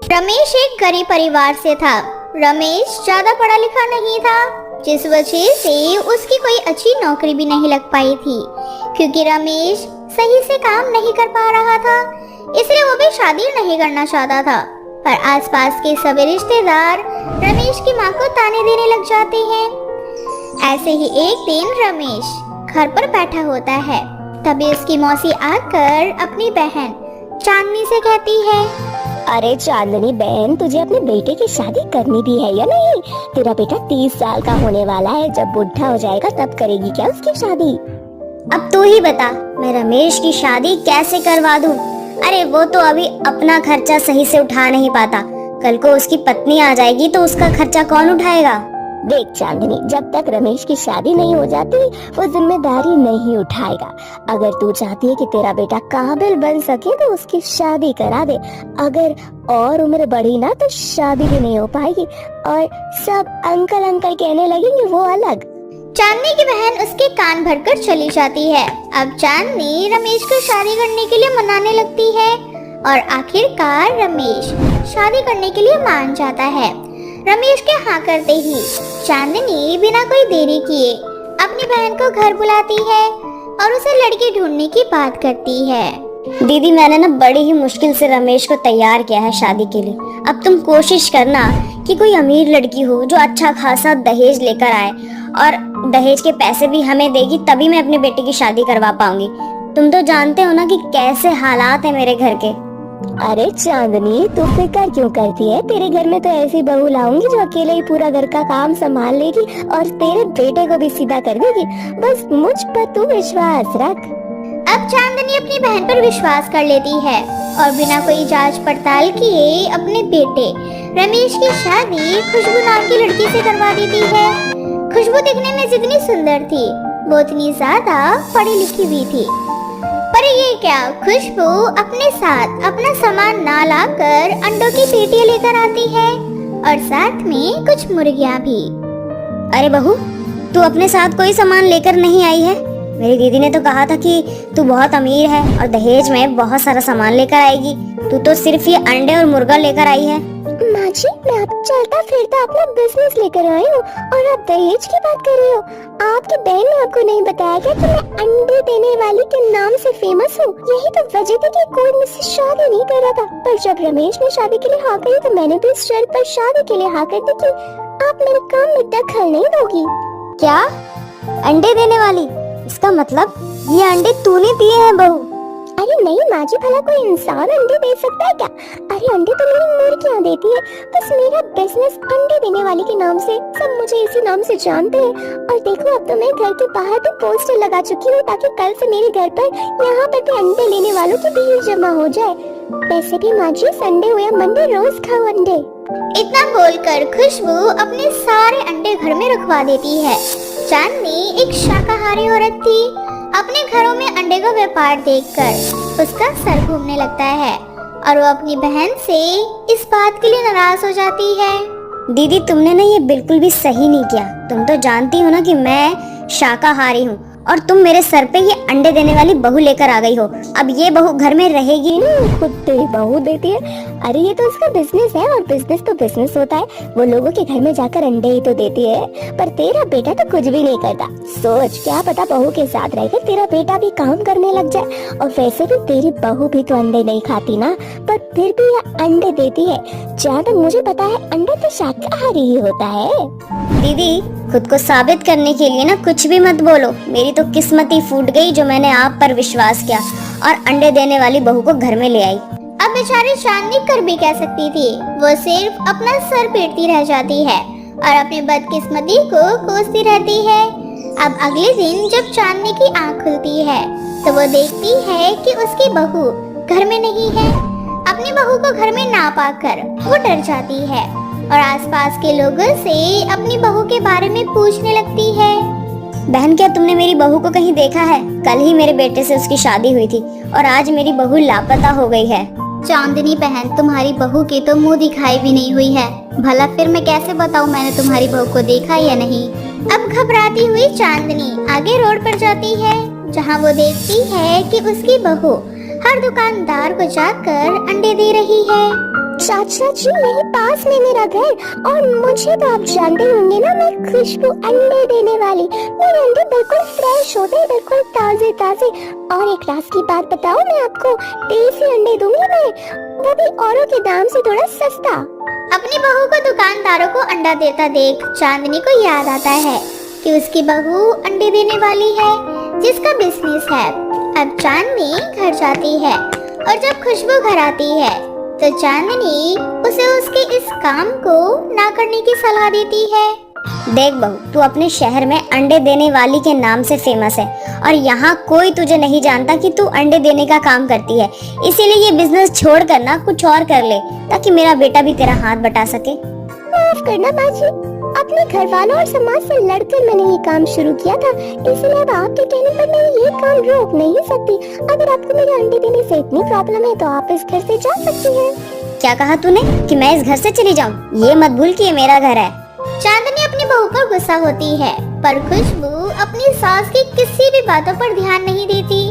रमेश एक गरीब परिवार से था। रमेश ज्यादा पढ़ा लिखा नहीं था, जिस वजह से उसकी कोई अच्छी नौकरी भी नहीं लग पाई थी, क्योंकि रमेश सही से काम नहीं कर पा रहा था। इसलिए वो भी शादी नहीं करना चाहता था। पर आसपास के सभी रिश्तेदार रमेश की माँ को ताने देने लग जाते हैं। ऐसे ही एक दिन रमेश घर पर बैठा होता है, तभी उसकी मौसी आकर अपनी बहन चांदनी से कहती है, अरे चांदनी बहन, तुझे अपने बेटे की शादी करनी भी है या नहीं? तेरा बेटा 30 साल का होने वाला है, जब बुढ़ा हो जाएगा तब करेगी क्या उसकी शादी? अब तू ही बता, मैं रमेश की शादी कैसे करवा दूं? अरे वो तो अभी अपना खर्चा सही से उठा नहीं पाता, कल को उसकी पत्नी आ जाएगी तो उसका खर्चा कौन उठाएगा? देख चांदनी, जब तक रमेश की शादी नहीं हो जाती वो जिम्मेदारी नहीं उठाएगा। अगर तू चाहती है कि तेरा बेटा काबिल बन सके तो उसकी शादी करा दे। अगर और उम्र बढ़ी ना तो शादी भी नहीं हो पाएगी और सब अंकल अंकल कहने लगेंगे, वो अलग। चांदनी की बहन उसके कान भरकर चली जाती है। अब चांदनी रमेश को शादी करने के लिए मनाने लगती है और आखिरकार रमेश शादी करने के लिए मान जाता है। रमेश के हाँ करते ही चांदनी बिना कोई देरी किए अपनी बहन को घर बुलाती है और उसे लड़की ढूंढने की बात करती है। दीदी, मैंने ना बड़ी ही मुश्किल से रमेश को तैयार किया है शादी के लिए। अब तुम कोशिश करना कि कोई अमीर लड़की हो जो अच्छा खासा दहेज लेकर आए और दहेज के पैसे भी हमें देगी, तभी मैं अपने बेटे की शादी करवा पाऊंगी। तुम तो जानते हो ना कि कैसे हालात है मेरे घर के। अरे चांदनी, तू फिक्र क्यों करती है? तेरे घर में तो ऐसी बहू लाऊंगी जो अकेले ही पूरा घर का काम संभाल लेगी और तेरे बेटे को भी सीधा कर देगी। बस मुझ पर तू विश्वास रख। अब चांदनी अपनी बहन पर विश्वास कर लेती है और बिना कोई जांच पड़ताल किए अपने बेटे रमेश की शादी खुशबू नाम की लड़की से करवा देती है। खुशबू दिखने में जितनी सुंदर थी वो उतनी ज्यादा पढ़ी लिखी भी थी। पर ये क्या, खुशबू अपने साथ अपना सामान ना लाकर अंडों की पेटियां लेकर आती है और साथ में कुछ मुर्गियां भी। अरे बहू, तू अपने साथ कोई सामान लेकर नहीं आई है? मेरी दीदी ने तो कहा था कि तू बहुत अमीर है और दहेज में बहुत सारा सामान लेकर आएगी। तू तो सिर्फ ये अंडे और मुर्गा लेकर आई है। माँ जी, मैं अब चलता फिरता अपना बिजनेस लेकर आई हूँ और आप दहेज की बात कर रहे हो? आपकी बहन ने आपको नहीं बताया क्या कि मैं अंडे देने वाली के नाम से फेमस हूँ? यही तो वजह थी कि कोई मुझसे शादी नहीं कर रहा था। पर जब रमेश ने शादी के लिए हाँ कही तो मैंने भी इस शर्त पर शादी के लिए हाँ कर दी कि आप मेरे काम में दखल नहीं दोगी। क्या? अंडे देने वाली? इसका मतलब ये अंडे तूने दिए हैं बहू? अरे नहीं माँ जी, भला कोई इंसान अंडे दे सकता है क्या? अरे अंडे तो मेरी मुर्गियाँ देती है। बस मेरा बिजनेस अंडे देने वाली के नाम से, सब मुझे इसी नाम से जानते हैं। और देखो, अब तो मैं घर के बाहर भी पोस्टर लगा चुकी हूँ ताकि कल से मेरे घर पर यहाँ पर भी अंडे लेने वालों की भीड़ जमा हो जाए। वैसे भी माँ जी, संडे हो या मंडे रोज खाओ अंडे। इतना बोलकर खुशबू अपने सारे अंडे घर में रखवा देती है। चांदनी एक शाकाहारी औरत थी। अपने घरों में अंडे का व्यापार देखकर उसका सर घूमने लगता है और वो अपनी बहन से इस बात के लिए नाराज हो जाती है। दीदी, तुमने ना ये बिल्कुल भी सही नहीं किया। तुम तो जानती हो ना कि मैं शाकाहारी हूँ और तुम मेरे सर पे ये अंडे देने वाली बहू लेकर आ गई हो। अब ये बहू घर में रहेगी ना, खुद तेरी बहू देती है। अरे ये तो उसका बिजनेस है और बिजनेस तो बिजनेस होता है। वो लोगों के घर में जाकर अंडे ही तो देती है। पर तेरा बेटा तो कुछ भी नहीं करता। सोच, क्या पता बहू के साथ रहकर तेरा बेटा भी काम करने लग जाए। और वैसे भी तेरी बहू भी तो अंडे नहीं खाती ना, पर फिर भी ये अंडे देती है। जहाँ तक मुझे पता है अंडा तो शाकाहारी ही होता है। दीदी, खुद को साबित करने के लिए ना कुछ भी मत बोलो। मेरी तो किस्मत ही फूट गई जो मैंने आप पर विश्वास किया और अंडे देने वाली बहू को घर में ले आई। अब बेचारी चांदनी कर भी कह सकती थी, वो सिर्फ अपना सर पीटती रह जाती है और अपनी बदकिस्मती को कोसती रहती है। अब अगले दिन जब चांदनी की आँख खुलती है तो वो देखती है कि उसकी बहू घर में नहीं है। अपनी बहू को घर में ना पाकर वो डर जाती है और आसपास के लोगों से अपनी बहू के बारे में पूछने लगती है। बहन, क्या तुमने मेरी बहू को कहीं देखा है? कल ही मेरे बेटे से उसकी शादी हुई थी और आज मेरी बहू लापता हो गई है। चांदनी बहन, तुम्हारी बहू की तो मुंह दिखाई भी नहीं हुई है। भला फिर मैं कैसे बताऊं मैंने तुम्हारी बहू को देखा या नहीं। अब घबराती हुई चांदनी आगे रोड पर जाती है, जहां वो देखती है कि उसकी बहू हर दुकानदार को जाकर अंडे दे रही है। चाचा जी यही पास में मेरा घर, और मुझे तो आप जानते होंगे ना, मैं खुशबू अंडे देने वाली। मेरे अंडे बिल्कुल फ्रेश होते हैं, बिल्कुल ताजे ताजे। और एक राज की बात बताऊं, मैं आपको देसी अंडे दूंगी मैं, वो भी औरों के दाम से थोड़ा सस्ता। अपनी बहू को दुकानदारों को अंडा देता देख चांदनी को याद आता है कि उसकी बहू अंडे देने वाली है, जिसका बिजनेस है। अब चांदनी घर जाती है और जब खुशबू घर आती है तो चांदनी उसे उसके इस काम को ना करने की सलाह देती है। देख बहू, तू अपने शहर में अंडे देने वाली के नाम से फेमस है और यहाँ कोई तुझे नहीं जानता कि तू अंडे देने का काम करती है। इसीलिए ये बिजनेस छोड़ कर ना कुछ और कर ले, ताकि मेरा बेटा भी तेरा हाथ बटा सके। माफ करना माँ जी, अपने घर वालों और समाज से लड़कर मैंने ये काम शुरू किया था, इसलिए अब आपके कहने पर मैं ये काम रोक नहीं सकती। अगर आपको मेरे अंडे देने से इतनी प्रॉब्लम है तो आप इस घर से जा सकती हैं। क्या कहा तूने कि मैं इस घर से चली जाऊँ? ये मत भूल कि ये मेरा घर है। चांदनी अपनी बहू पर गुस्सा होती है, पर खुशबू अपनी सास की किसी भी बातों पर ध्यान नहीं देती।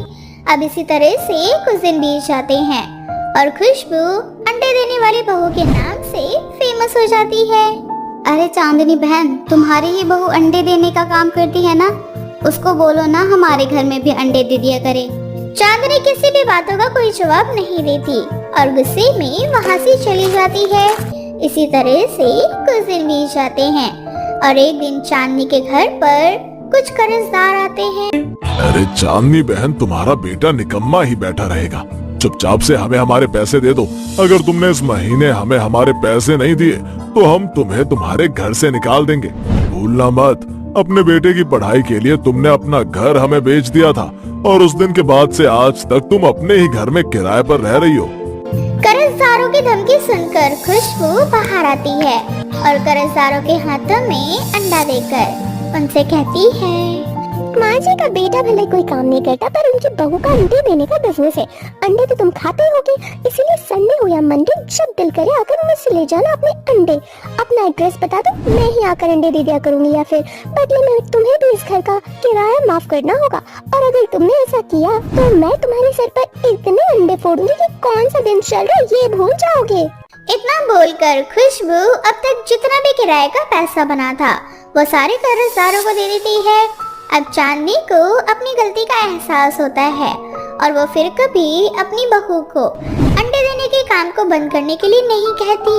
अब इसी तरह से कुछ दिन बीत जाते हैं और खुशबू अंडे देने वाली बहू के नाम से फेमस हो जाती है। अरे चांदनी बहन, तुम्हारी ही बहू अंडे देने का काम करती है ना, उसको बोलो ना हमारे घर में भी अंडे दे दिया करे। चांदनी किसी भी बातों का कोई जवाब नहीं देती और गुस्से में वहाँ से चली जाती है। इसी तरह से कुछ दिन बीत जाते हैं और एक दिन चांदनी के घर पर कुछ कर्जदार आते हैं। अरे चांदनी बहन, तुम्हारा बेटा निकम्मा ही बैठा रहेगा, चुपचाप से हमें हमारे पैसे दे दो। अगर तुमने इस महीने हमें हमारे पैसे नहीं दिए तो हम तुम्हें तुम्हारे घर से निकाल देंगे। भूलना मत, अपने बेटे की पढ़ाई के लिए तुमने अपना घर हमें बेच दिया था और उस दिन के बाद से आज तक तुम अपने ही घर में किराए पर रह रही हो। कर्जदारों की धमकी सुनकर खुशबू बाहर आती है और कर्जदारों के हाथों में अंडा देकर उनसे कहती है, माँ जी का बेटा भले कोई काम नहीं करता, पर उनकी बहू का अंडे देने का बिजनेस है। अंडे तो तुम खाते होगे, इसीलिए संडे हो या मंडे जब दिल करे आकर मुझसे ले जाना अपने अंडे। अपना एड्रेस बता दो, मैं ही आकर अंडे दे दिया करूंगी, या फिर बदले में तुम्हें भी इस घर का किराया माफ करना होगा। और अगर तुमने ऐसा किया तो मैं तुम्हारे सर पर इतने अंडे फोड़ूंगी कि कौन सा दिन चल रहा है ये भूल जाओगे। इतना बोलकर खुशबू अब तक जितना भी किराए का पैसा बना था वो सारे कर्जदारों को दे देती है। अब चांदनी को अपनी गलती का एहसास होता है और वो फिर कभी अपनी बहू को अंडे देने के काम को बंद करने के लिए नहीं कहती।